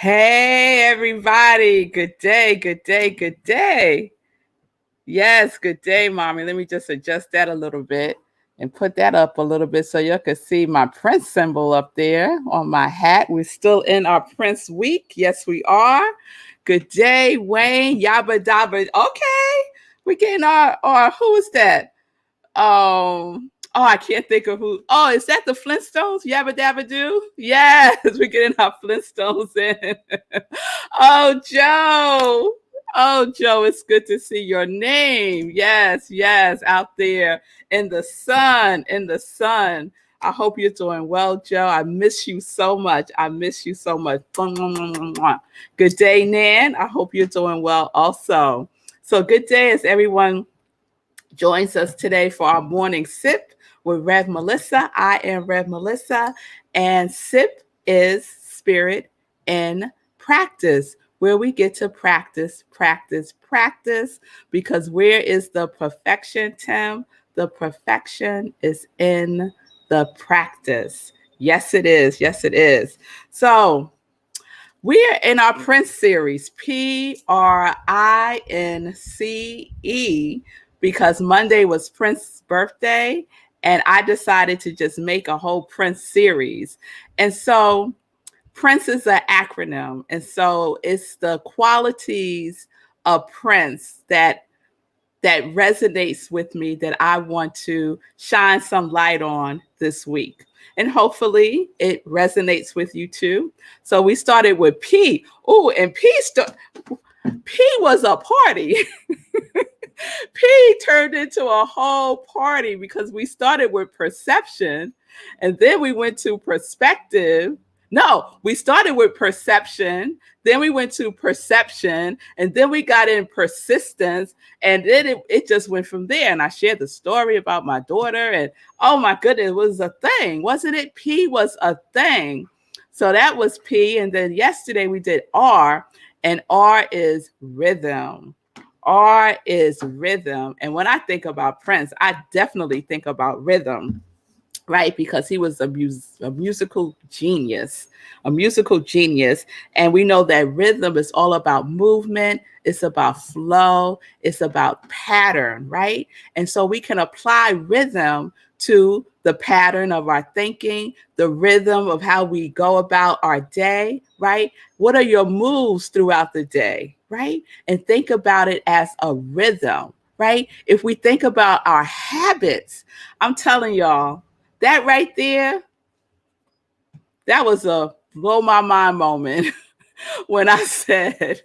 Hey, everybody. Good day, good day, good day. Yes, good day, mommy. Let me just adjust that a little bit and put that up a little bit so you can see my Prince symbol up there on my hat. We're still in our Prince week. Yes, we are. Good day, Wayne. Yabba dabba. Okay. We're getting our who is that? I can't think of who. Oh, is that the Flintstones? Yabba dabba do? Yes, we're getting our Flintstones in. Oh, Joe. Oh, Joe, it's good to see your name. Yes, yes, out there in the sun, in the sun. I hope you're doing well, Joe. I miss you so much. I miss you so much. Good day, Nan. I hope you're doing well also. So, good day as everyone joins us today for our morning sip with Rev Melissa. I am Rev Melissa, and sip is spirit in practice, where we get to practice, practice, practice. Because where is the perfection, Tim? The perfection is in the practice. Yes, it is. Yes, it is. So, we are in our Prince series, P.R.I.N.C.E, because Monday was Prince's birthday, and I decided to just make a whole Prince series. And so Prince is an acronym, and so it's the qualities of Prince that resonates with me that I want to shine some light on this week. And hopefully it resonates with you too. So we started with P. Oh, and P was a party. P turned into a whole party because we started with perception and then we went to perspective. No, we started with perception, then we went to perception, and then we got in persistence, and then it just went from there. And I shared the story about my daughter, and oh my goodness, it was a thing, wasn't it? P was a thing. So that was P. And then yesterday we did R, and R is rhythm. R is rhythm. And when I think about Prince, I definitely think about rhythm, right? Because he was a musical genius, a musical genius. And we know that rhythm is all about movement, it's about flow, it's about pattern, right? And so we can apply rhythm to the pattern of our thinking, the rhythm of how we go about our day, right? What are your moves throughout the day, right? And think about it as a rhythm, right? If we think about our habits, I'm telling y'all, that right there, that was a blow my mind moment when I said,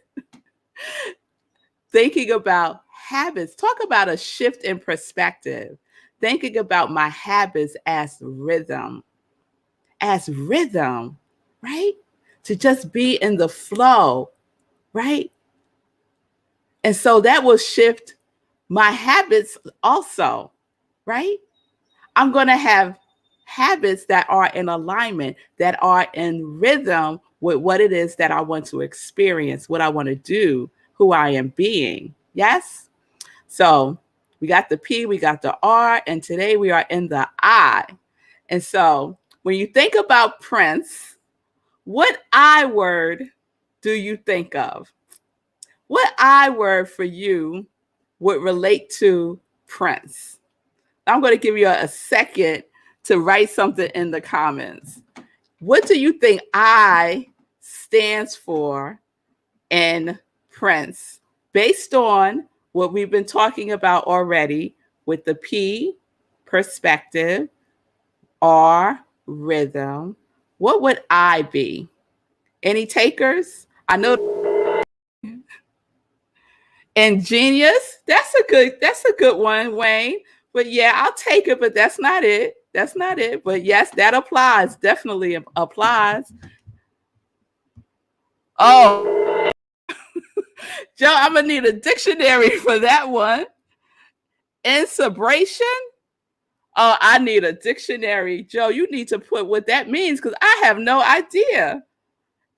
thinking about habits, talk about a shift in perspective, thinking about my habits as rhythm, right? To just be in the flow, right? And so that will shift my habits also, right? I'm going to have habits that are in alignment, that are in rhythm with what it is that I want to experience, what I want to do, who I am being. Yes? So we got the P, we got the R, and today we are in the I. And so when you think about Prince, what I word do you think of? What I word for you would relate to Prince? I'm going to give you a second to write something in the comments. What do you think I stands for in Prince based on what we've been talking about already with the P, perspective, R, rhythm? What would I be? Any takers? I know ingenious. That's a good one, Wayne. But yeah, I'll take it, but that's not it. That's not it. But yes, that applies. Definitely applies. Oh, Joe, I'm gonna need a dictionary for that one. Inspiration? Oh, I need a dictionary. Joe, you need to put what that means because I have no idea.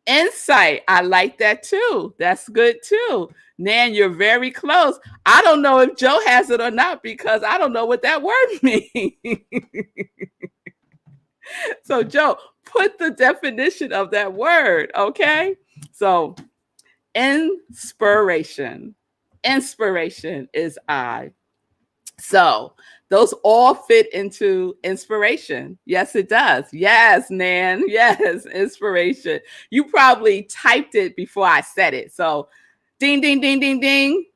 Insight. I like that too. That's good too. Nan, you're very close. I don't know if Joe has it or not because I don't know what that word means. So, Joe, put the definition of that word, okay? So inspiration. Inspiration is I. So those all fit into inspiration. Yes, it does. Yes, Nan. Yes, inspiration. You probably typed it before I said it. So ding, ding, ding, ding, ding.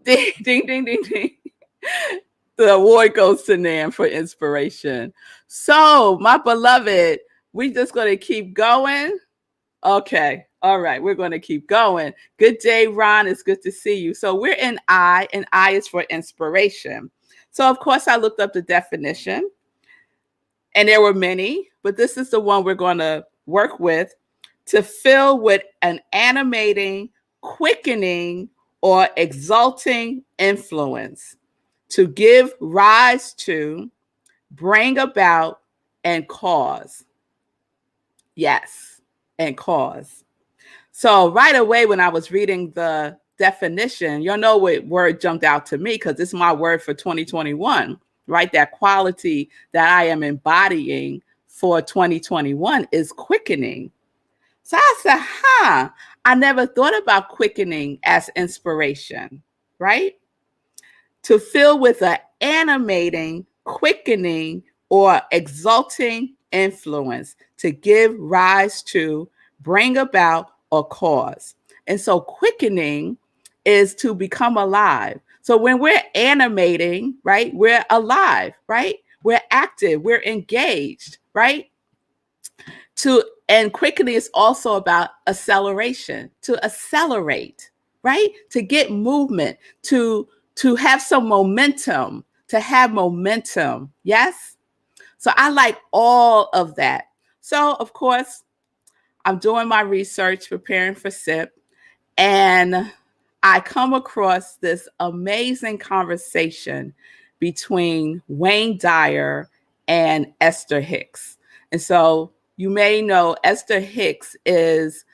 Ding, ding, ding, ding, ding. The award goes to Nan for inspiration. So, my beloved, we just going to keep going. Okay. All right. We're going to keep going. Good day, Ron. It's good to see you. So we're in I, and I is for inspiration. So, of course, I looked up the definition, and there were many, but this is the one we're going to work with: to fill with an animating, quickening, or exalting influence, to give rise to, bring about, and cause. Yes, and cause. So right away, when I was reading the definition, you'll know what word jumped out to me, because it's my word for 2021, right? That quality that I am embodying for 2021 is quickening. So I said, I never thought about quickening as inspiration, right? To fill with an animating, quickening, or exalting influence, to give rise to, bring about, or cause. And so quickening is to become alive. So when we're animating, right, we're alive, right? We're active, we're engaged, right? And quickening is also about acceleration, to accelerate, right? To get movement, to have some momentum, to have momentum. Yes. So I like all of that. So of course, I'm doing my research, preparing for SIP, and I come across this amazing conversation between Wayne Dyer and Esther Hicks. And so you may know Esther Hicks is,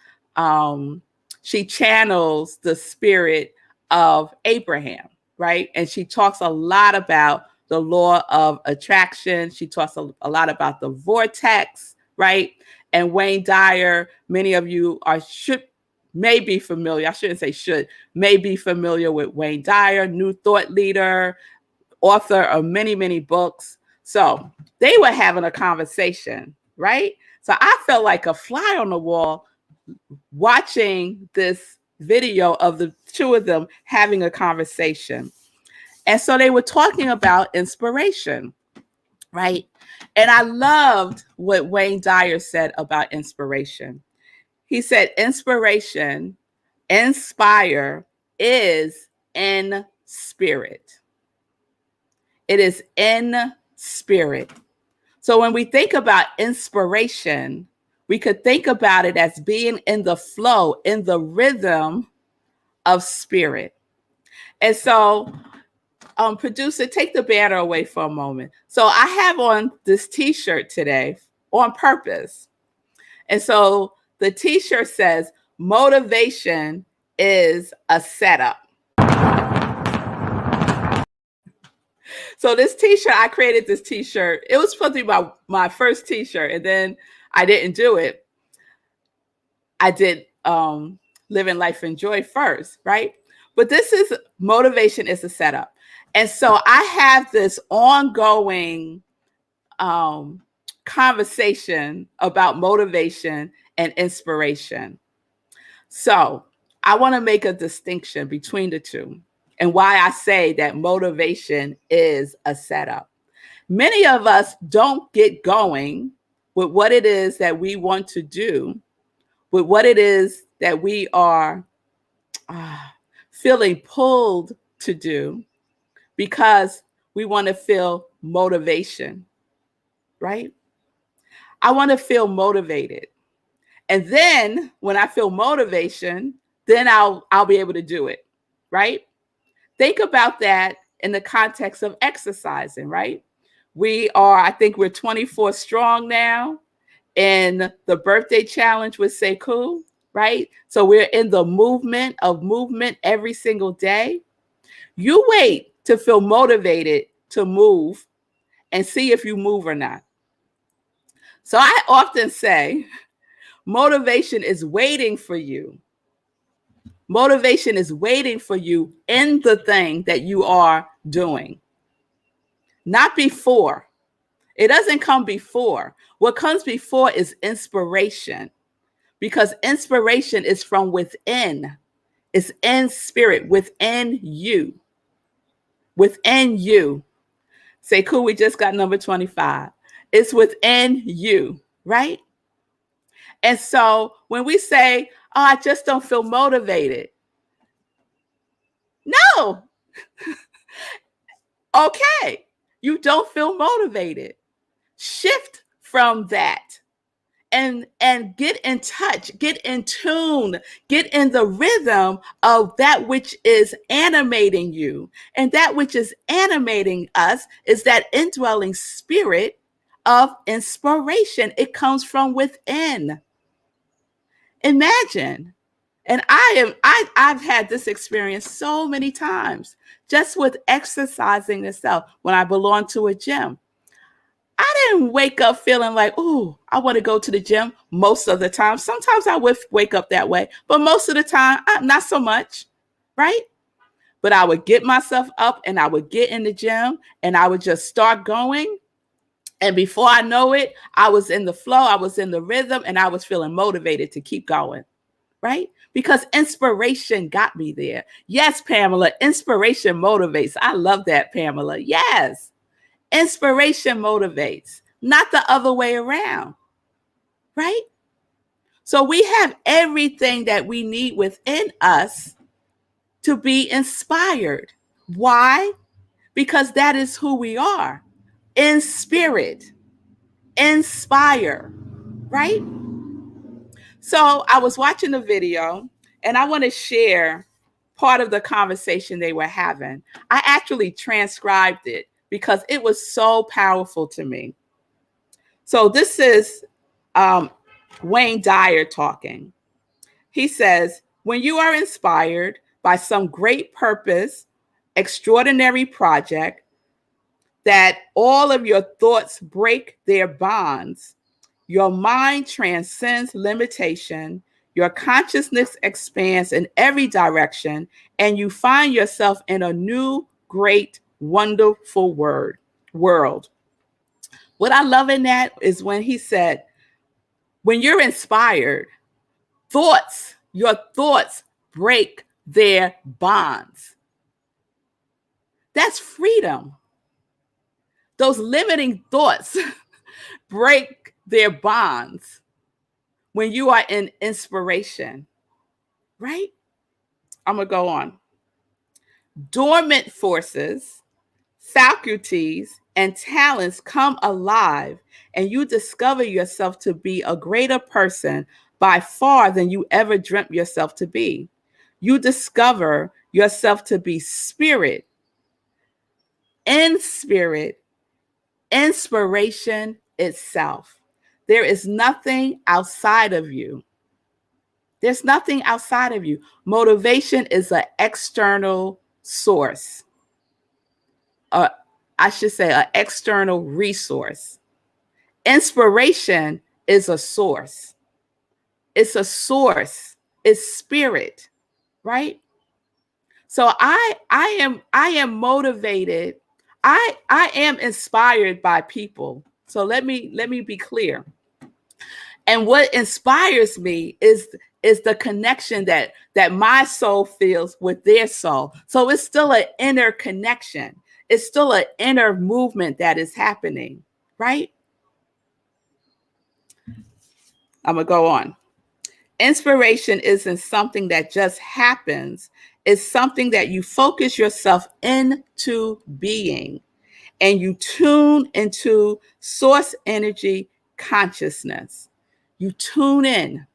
she channels the spirit of Abraham, right? And she talks a lot about the law of attraction. She talks a lot about the vortex, right? And Wayne Dyer, many of you may be familiar. I shouldn't say should, may be familiar with Wayne Dyer, new thought leader, author of many, many books. So they were having a conversation, right? So I felt like a fly on the wall watching this video of the two of them having a conversation. And so they were talking about inspiration, right? And I loved what Wayne Dyer said about inspiration. He said, inspiration, inspire, is in spirit. It is in spirit. So when we think about inspiration, we could think about it as being in the flow, in the rhythm of spirit. And so, producer, take the banner away for a moment. So I have on this t-shirt today on purpose. And so the t-shirt says, motivation is a setup. So this t-shirt, I created this t-shirt. It was supposed to be my first t-shirt, and then I didn't do it. I did Living Life in Joy first, right? But this is motivation is a setup. And so I have this ongoing conversation about motivation and inspiration. So I want to make a distinction between the two, and why I say that motivation is a setup. Many of us don't get going with what it is that we want to do, with what it is that we are feeling pulled to do, because we want to feel motivation, right? I want to feel motivated. And then when I feel motivation, then I'll be able to do it, right? Think about that in the context of exercising, right? I think we're 24 strong now in the birthday challenge with Sekou, right? So we're in the movement every single day. You wait to feel motivated to move and see if you move or not. So I often say, Motivation is waiting for you. Motivation is waiting for you in the thing that you are doing, not before. It doesn't come before. What comes before is inspiration, because inspiration is from within. It's in spirit, within you. Within you. Say, cool, we just got number 25. It's within you, right? And so when we say, oh, I just don't feel motivated. No. Okay. You don't feel motivated. Shift from that and get in touch, get in tune, get in the rhythm of that which is animating you. And that which is animating us is that indwelling spirit of inspiration. It comes from within. Imagine. And I've had this experience so many times just with exercising itself when I belong to a gym. I didn't wake up feeling like, oh, I want to go to the gym most of the time. Sometimes I would wake up that way, but most of the time, not so much, right? But I would get myself up and I would get in the gym and I would just start going. And before I know it, I was in the flow, I was in the rhythm, and I was feeling motivated to keep going, right? Because inspiration got me there. Yes, Pamela, inspiration motivates. I love that, Pamela. Yes. Inspiration motivates, not the other way around, right? So we have everything that we need within us to be inspired. Why? Because that is who we are. In spirit, inspire, right? So I was watching the video and I want to share part of the conversation they were having. I actually transcribed it because it was so powerful to me. So this is Wayne Dyer talking. He says, when you are inspired by some great purpose, extraordinary project, that all of your thoughts break their bonds, your mind transcends limitation, your consciousness expands in every direction, and you find yourself in a new, great, wonderful world. What I love in that is when he said, when you're inspired, your thoughts break their bonds. That's freedom. Those limiting thoughts break their bonds when you are in inspiration, right? I'm going to go on. Dormant forces, faculties, and talents come alive, and you discover yourself to be a greater person by far than you ever dreamt yourself to be. You discover yourself to be spirit, in spirit, inspiration itself. There is nothing outside of you. There's nothing outside of you. Motivation is an external source. I should say an external resource. Inspiration is a source. It's a source. It's spirit, right? So I am motivated. I am inspired by people. So let me be clear. And what inspires me is the connection that my soul feels with their soul. So it's still an inner connection. It's still an inner movement that is happening, right? I'm going to go on. Inspiration isn't something that just happens. It's something that you focus yourself into being, and you tune into source energy consciousness. You tune in.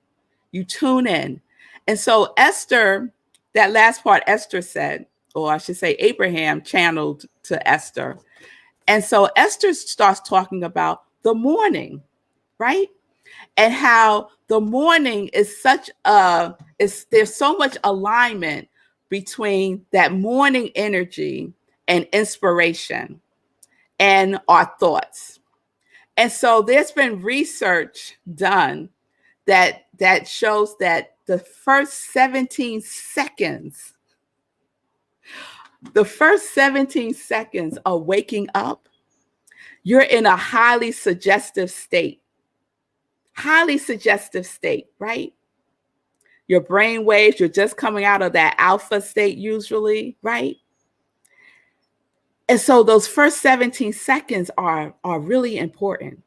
You tune in. And so Esther, that last part Esther said, or I should say Abraham channeled to Esther. And so Esther starts talking about the morning, right? And how the morning is there's so much alignment between that morning energy and inspiration and our thoughts. And so there's been research done that shows that the first 17 seconds, of waking up, you're in a highly suggestive state. Highly suggestive state, right? Your brain waves, you're just coming out of that alpha state usually, right? And so those first 17 seconds are really important.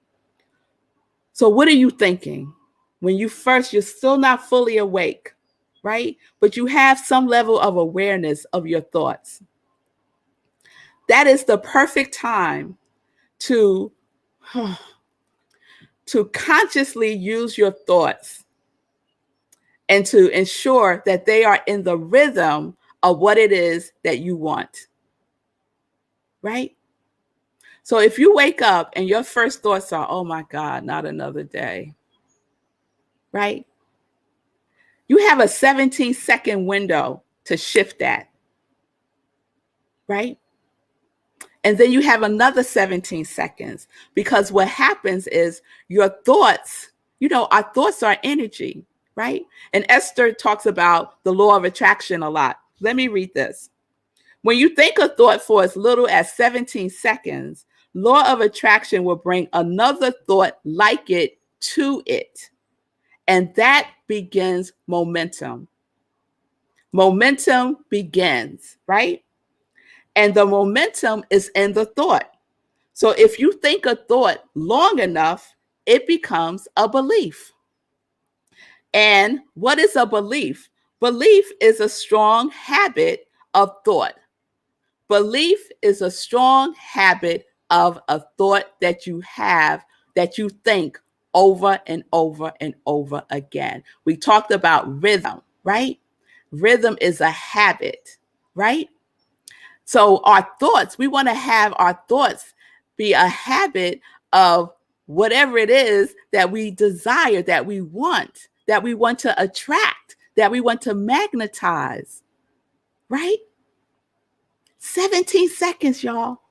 So what are you thinking? When you're still not fully awake, right? But you have some level of awareness of your thoughts. That is the perfect time to, to consciously use your thoughts and to ensure that they are in the rhythm of what it is that you want, right? So if you wake up and your first thoughts are, oh my God, not another day, right? You have a 17-second window to shift that, right? And then you have another 17 seconds, because what happens is your thoughts, our thoughts are energy, right? And Esther talks about the law of attraction a lot. Let me read this. When you think a thought for as little as 17 seconds, law of attraction will bring another thought like it to it. And that begins momentum. Momentum begins, right? And the momentum is in the thought. So if you think a thought long enough, it becomes a belief. And what is a belief? Belief is a strong habit of thought. Belief is a strong habit of a thought that you have, that you think over and over and over again. We talked about rhythm, right? Rhythm is a habit, right? So our thoughts, we want to have our thoughts be a habit of whatever it is that we desire, that we want to attract, that we want to magnetize, right? 17 seconds, y'all.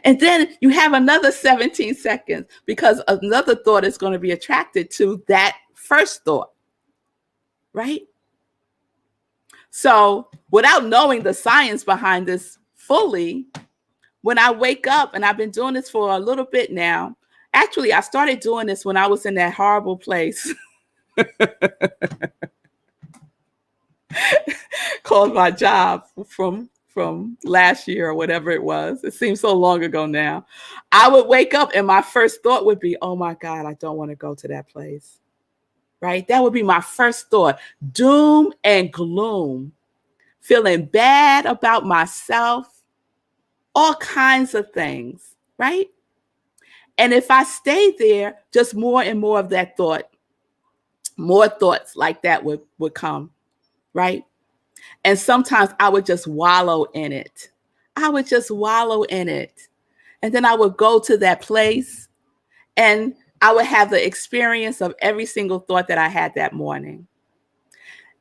And then you have another 17 seconds, because another thought is going to be attracted to that first thought, right? So without knowing the science behind this fully, when I wake up, and I've been doing this for a little bit now, actually, I started doing this when I was in that horrible place called my job from last year or whatever it was. It seems so long ago now. I would wake up and my first thought would be, oh my God, I don't want to go to that place, right? That would be my first thought. Doom and gloom, feeling bad about myself, all kinds of things, right? And if I stayed there, just more and more of that thought, more thoughts like that would come, right? And sometimes I would just wallow in it. I would just wallow in it. And then I would go to that place and I would have the experience of every single thought that I had that morning.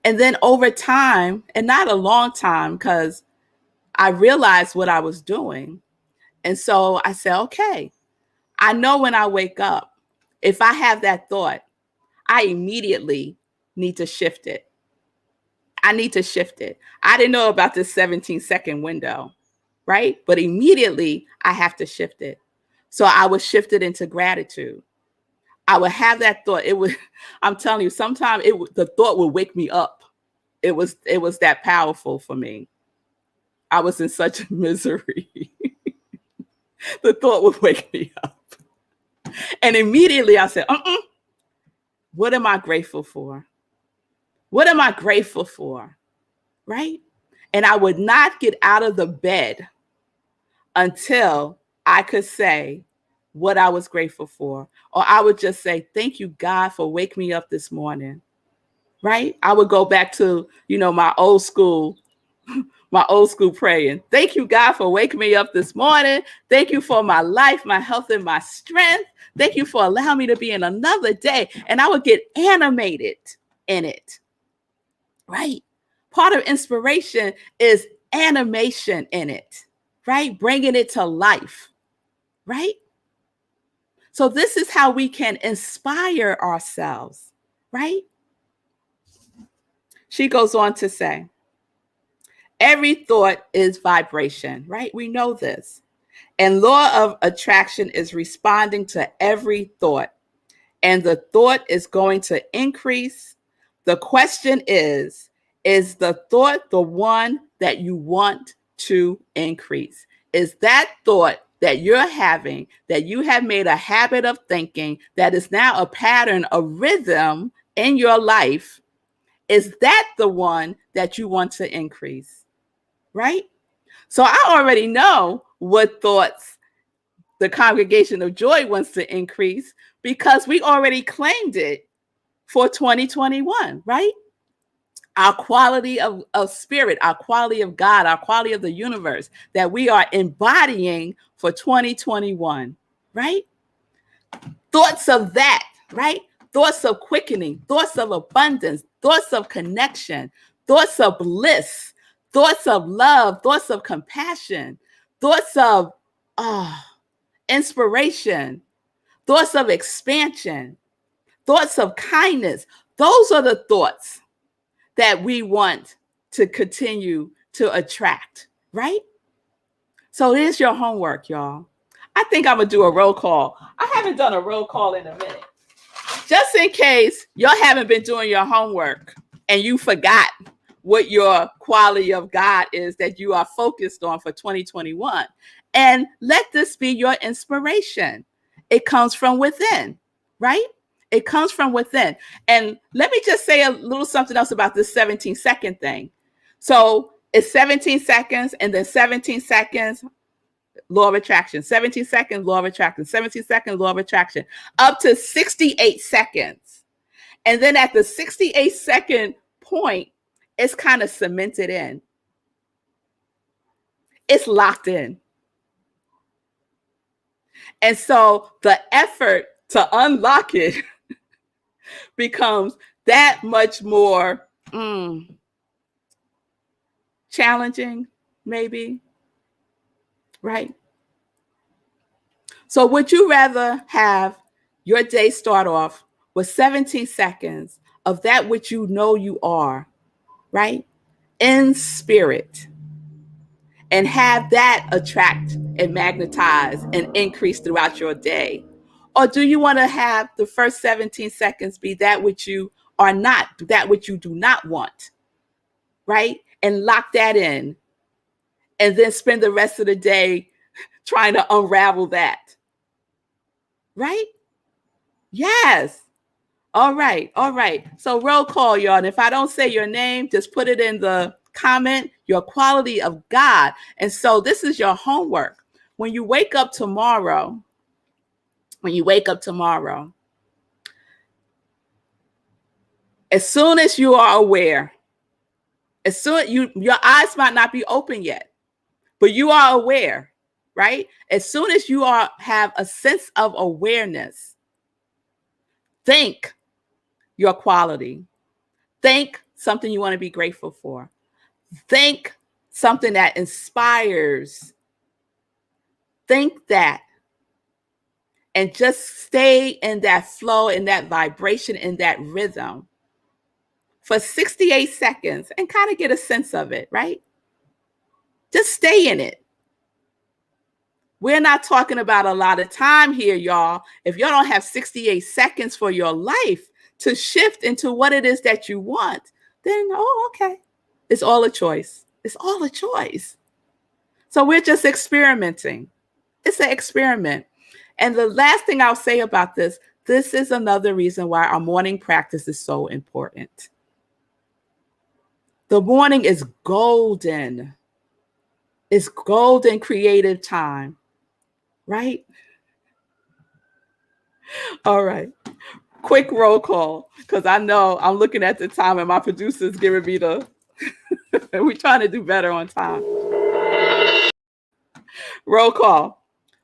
And then over time, and not a long time, because I realized what I was doing. And so I said, okay, I know when I wake up, if I have that thought, I immediately need to shift it. I need to shift it. I didn't know about this 17-second window, right? But immediately I have to shift it. So I would shift it into gratitude. I would have that thought. I'm telling you, sometimes the thought would wake me up. It was that powerful for me. I was in such misery. The thought would wake me up. And immediately I said, what am I grateful for? What am I grateful for? Right? And I would not get out of the bed until I could say what I was grateful for. Or I would just say, thank you, God, for waking me up this morning. Right? I would go back to, my old school praying. Thank you, God, for waking me up this morning. Thank you for my life, my health, and my strength. Thank you for allowing me to be in another day. And I would get animated in it. Right? Part of inspiration is animation in it, right? Bringing it to life, right? So this is how we can inspire ourselves, right? She goes on to say, every thought is vibration, right? We know this. And law of attraction is responding to every thought. And the thought is going to increase. The question is the thought the one that you want to increase? Is that thought that you're having, that you have made a habit of thinking, that is now a pattern, a rhythm in your life, is that the one that you want to increase? Right? So I already know what thoughts the Congregation of Joy wants to increase because we already claimed it for 2021, right? Our quality of spirit, our quality of God, our quality of the universe that we are embodying for 2021, right? Thoughts of that, right? Thoughts of quickening, thoughts of abundance, thoughts of connection, thoughts of bliss, thoughts of love, thoughts of compassion, thoughts of inspiration, thoughts of expansion, thoughts of kindness. Those are the thoughts that we want to continue to attract, right? So here's your homework, y'all. I think I'm going to do a roll call. I haven't done a roll call in a minute. Just in case y'all haven't been doing your homework and you forgot what your quality of God is that you are focused on for 2021. And let this be your inspiration. It comes from within, right? It comes from within. And let me just say a little something else about this 17-second thing. So it's 17 seconds and then 17 seconds, law of attraction, 17 seconds, law of attraction, 17 seconds, law of attraction, up to 68 seconds. And then at the 68-second point, it's kind of cemented in. It's locked in. And so the effort to unlock it becomes that much more challenging, maybe, right? So would you rather have your day start off with 17 seconds of that which you know you are, right? In spirit, and have that attract and magnetize and increase throughout your day? Or do you want to have the first 17 seconds be that which you are not, that which you do not want, right? And lock that in and then spend the rest of the day trying to unravel that, right? Yes. All right. All right. So roll call, y'all. And if I don't say your name, just put it in the comment, your quality of God. And so this is your homework. When you wake up tomorrow, as soon as you are aware, as soon your eyes might not be open yet, but you are aware, right? As soon as you have a sense of awareness, think your quality. Think something you want to be grateful for. Think something that inspires. Think that. And just stay in that flow, in that vibration, in that rhythm for 68 seconds and kind of get a sense of it, right? Just stay in it. We're not talking about a lot of time here, y'all. If you don't have 68 seconds for your life to shift into what it is that you want, then, okay. It's all a choice. It's all a choice. So we're just experimenting. It's an experiment. And the last thing I'll say about this is another reason why our morning practice is so important. The morning is golden. It's golden creative time, right? All right. Quick roll call, because I know I'm looking at the time and my producer's giving me the, we're trying to do better on time. Roll call.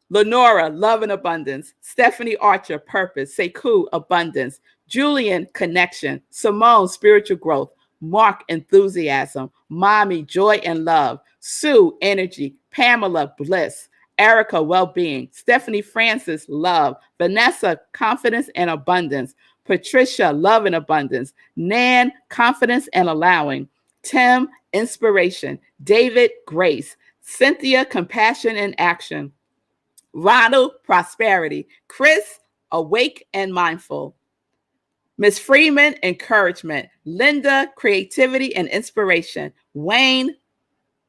Lenora, love and abundance. Stephanie Archer, purpose. Sekou, abundance. Julian, connection. Simone, spiritual growth. Mark, enthusiasm. Mommy, joy and love. Sue, energy. Pamela, bliss. Erica, well-being. Stephanie Francis, love. Vanessa, confidence and abundance. Patricia, love and abundance. Nan, confidence and allowing. Tim, inspiration. David, grace. Cynthia, compassion and action. Ronald, prosperity. Chris, awake and mindful. Miss Freeman, encouragement. Linda, creativity and inspiration. Wayne,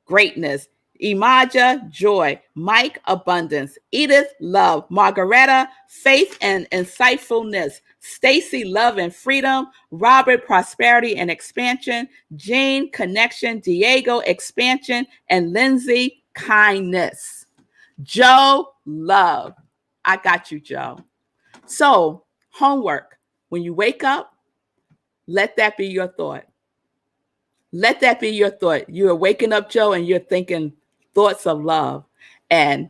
greatness. Imaja, joy. Mike, abundance. Edith, love. Margareta, faith and insightfulness. Stacy, love and freedom. Robert, prosperity and expansion. Jean, connection. Diego, expansion. And Lindsay, kindness. Joe, love. I got you, Joe. So, homework. When you wake up, let that be your thought. Let that be your thought. You are waking up, Joe, and you're thinking thoughts of love. And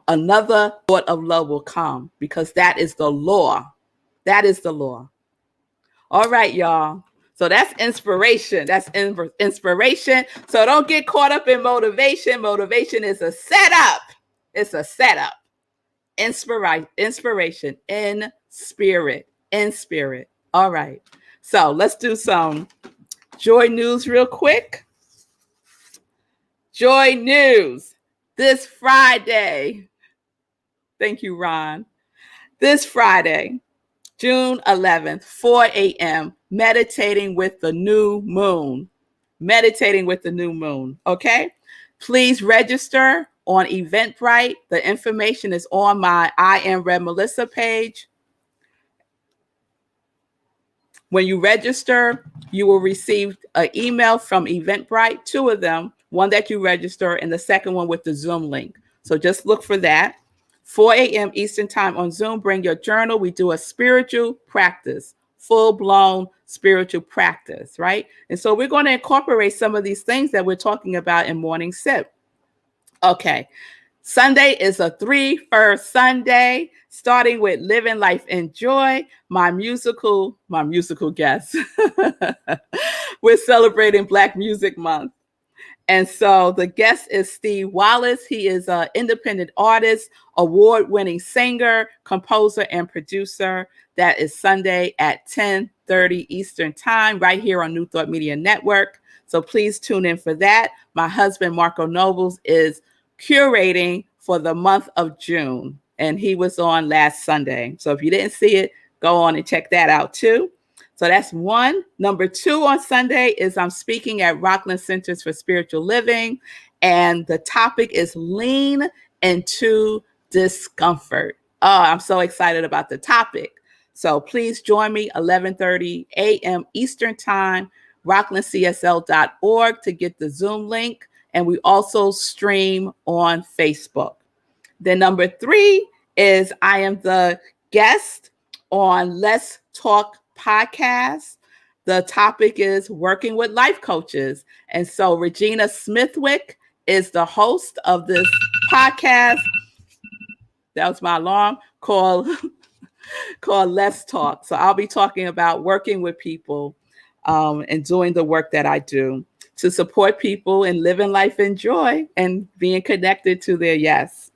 another thought of love will come because that is the law. That is the law. All right, y'all. So that's inspiration. That's inspiration. So don't get caught up in motivation. Motivation is a setup. It's a setup. Inspiration in spirit. In spirit. All right. So let's do some joy news real quick. Joy news this Friday. Thank you, Ron. This Friday, June 11th, 4 a.m., meditating with the new moon. Meditating with the new moon. Okay. Please register on Eventbrite. The information is on my I Am Red Melissa page. When you register, you will receive an email from Eventbrite, 2 of them, one that you register and the second one with the Zoom link. So just look for that. 4 a.m. Eastern time on Zoom, bring your journal. We do a spiritual practice, full-blown spiritual practice, right? And so we're going to incorporate some of these things that we're talking about in Morning Sip. Okay. Sunday is a 3-1 Sunday, starting with Living Life in Joy, my musical guest. We're celebrating Black Music Month. And so the guest is Steve Wallace. He is an independent artist, award-winning singer, composer, and producer. That is Sunday at 10:30 Eastern Time, right here on New Thought Media Network. So please tune in for that. My husband, Marco Nobles, is curating for the month of June, and he was on last Sunday. So if you didn't see it, go on and check that out too. So that's one. Number 2 on Sunday is I'm speaking at Rockland Centers for Spiritual Living, and the topic is lean into discomfort. Oh, I'm so excited about the topic. So please join me 11:30 a.m. Eastern Time, rocklandcsl.org to get the Zoom link. And we also stream on Facebook. Then number 3 is I am the guest on Let's Talk podcast. The topic is working with life coaches. And so Regina Smithwick is the host of this podcast. That was my alarm called Let's Talk. So I'll be talking about working with people and doing the work that I do to support people in living life in joy and being connected to their yes.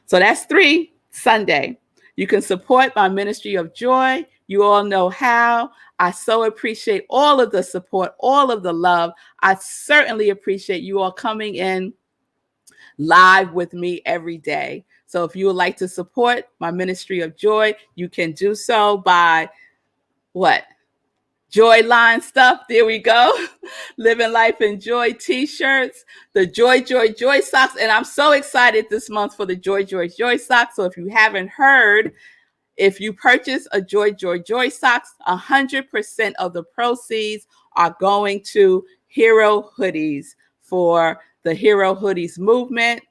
So that's 3, Sunday. You can support my ministry of joy. You all know how. I so appreciate all of the support, all of the love. I certainly appreciate you all coming in live with me every day. So if you would like to support my ministry of joy, you can do so by what? Joy line stuff. There we go. Living Life in Joy t-shirts, the Joy socks. And I'm so excited this month for the Joy socks. So if you haven't heard, if you purchase a Joy socks, 100% of the proceeds are going to Hero Hoodies for the Hero Hoodies movement.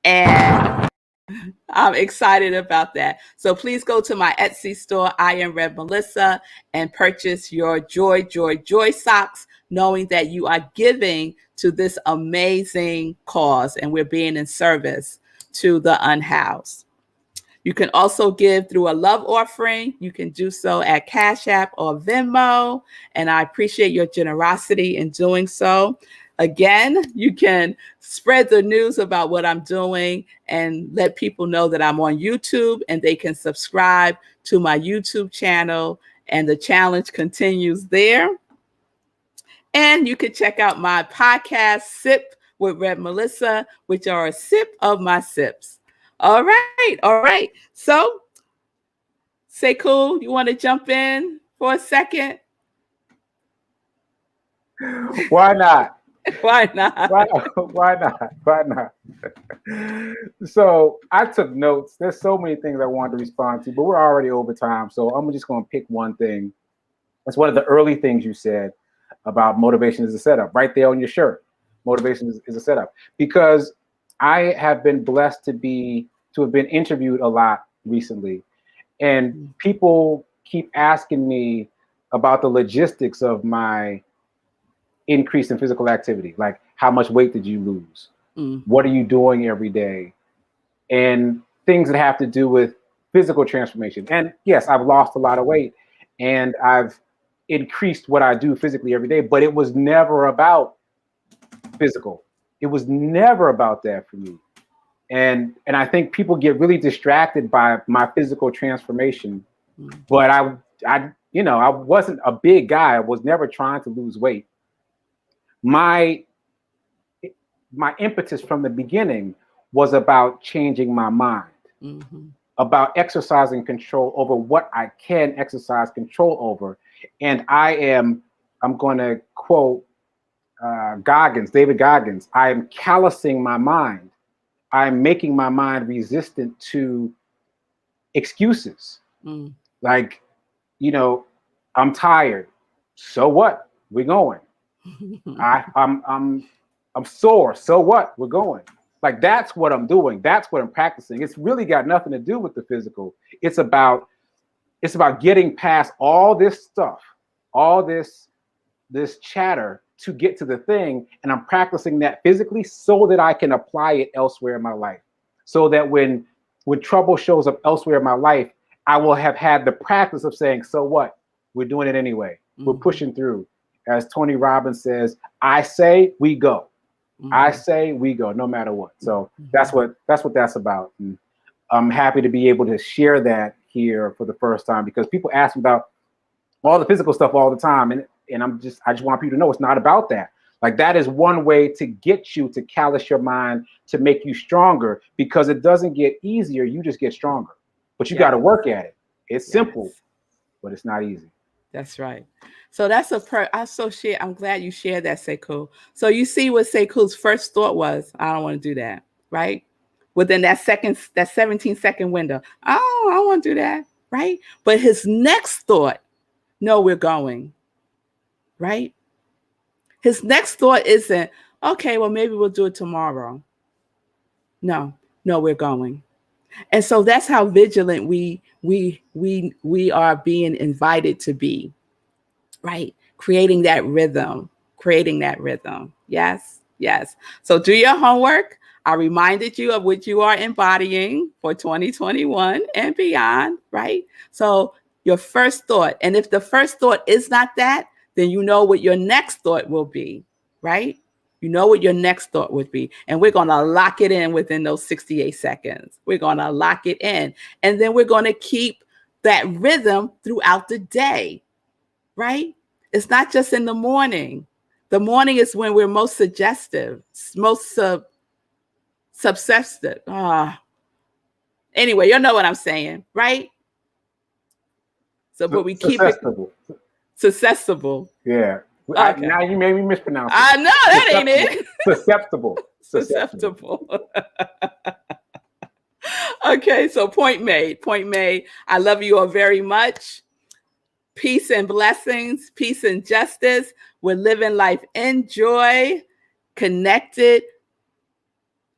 And I'm excited about that. So please go to my Etsy store, I Am Red Melissa, and purchase your Joy socks, knowing that you are giving to this amazing cause and we're being in service to the unhoused. You can also give through a love offering. You can do so at Cash App or Venmo, and I appreciate your generosity in doing so. Again, you can spread the news about what I'm doing and let people know that I'm on YouTube and they can subscribe to my YouTube channel, and the challenge continues there. And you can check out my podcast, Sip with Rev Melissa, which are a sip of my sips. All right. So, Sekou, you want to jump in for a second? Why not? Why not? Why not? Why not? So I took notes. There's so many things I wanted to respond to, but we're already over time. So I'm just going to pick one thing. That's one of the early things you said about motivation is a setup, right there on your shirt. Motivation is a setup, because I have been blessed to have been interviewed a lot recently, and people keep asking me about the logistics of my increase in physical activity. Like, how much weight did you lose? What are you doing every day? And things that have to do with physical transformation. And yes, I've lost a lot of weight and I've increased what I do physically every day, but it was never about physical. It was never about that for me. And I think people get really distracted by my physical transformation. But I wasn't a big guy. I was never trying to lose weight. My impetus from the beginning was about changing my mind, about exercising control over what I can exercise control over. And I'm going to quote David Goggins, I am callousing my mind. I'm making my mind resistant to excuses. Like, I'm tired. So what? We're going. I'm sore. So what? We're going. Like, that's what I'm doing. That's what I'm practicing. It's really got nothing to do with the physical. It's about getting past all this stuff, all this chatter to get to the thing. And I'm practicing that physically so that I can apply it elsewhere in my life. So that when trouble shows up elsewhere in my life, I will have had the practice of saying, so what? We're doing it anyway. We're pushing through. As Tony Robbins says, I say we go. I say we go, no matter what. So that's what that's about. And I'm happy to be able to share that here for the first time, because people ask me about all the physical stuff all the time, and I just want people to know it's not about that. Like, that is one way to get you to callous your mind, to make you stronger, because it doesn't get easier, you just get stronger. But you got to work at it. It's simple, but it's not easy. That's right. So that's I'm glad you shared that, Sekou. So you see what Sekou's first thought was: I don't want to do that, right? Within that 17-second window. I don't want to do that, right? But his next thought, no, we're going, right? His next thought isn't, okay, well, maybe we'll do it tomorrow. No, we're going. And so that's how vigilant we are being invited to be, right? Creating that rhythm. Yes. So do your homework. I reminded you of what you are embodying for 2021 and beyond, right? So your first thought, and if the first thought is not that, then you know what your next thought will be, right? You know what your next thought would be. And we're going to lock it in within those 68 seconds. We're going to lock it in. And then we're going to keep that rhythm throughout the day, right? It's not just in the morning. The morning is when we're most suggestive, most subsistent. Anyway, you know what I'm saying, right? So, but we keep it susceptible. Yeah. Okay. Now you made me mispronounce it. I know that ain't it. Susceptible. Okay, so point made. I love you all very much. Peace and blessings, peace and justice. We're living life in joy, connected.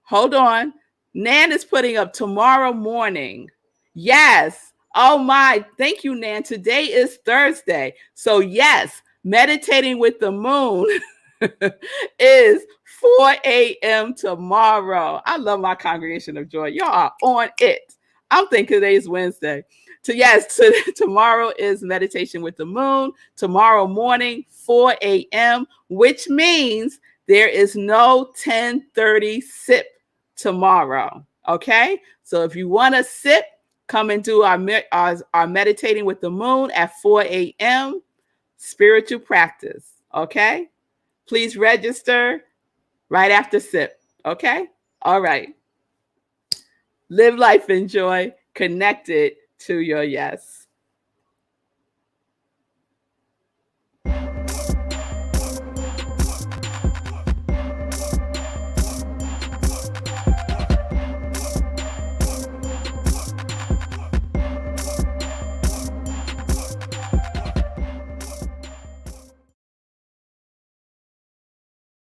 Hold on. Nan is putting up tomorrow morning. Yes. Oh my. Thank you, Nan. Today is Thursday. So yes, meditating with the moon is 4 a.m. tomorrow. I love my congregation of joy. Y'all are on it. I'm thinking today's Wednesday. Tomorrow is meditation with the moon. Tomorrow morning, 4 a.m., which means there is no 10:30 sip tomorrow. Okay? So if you want to sip, Come and do our meditating with the moon at 4 a.m. spiritual practice. Okay? Please register right after SIP. Okay? All right. Live life, enjoy, connected to your yes.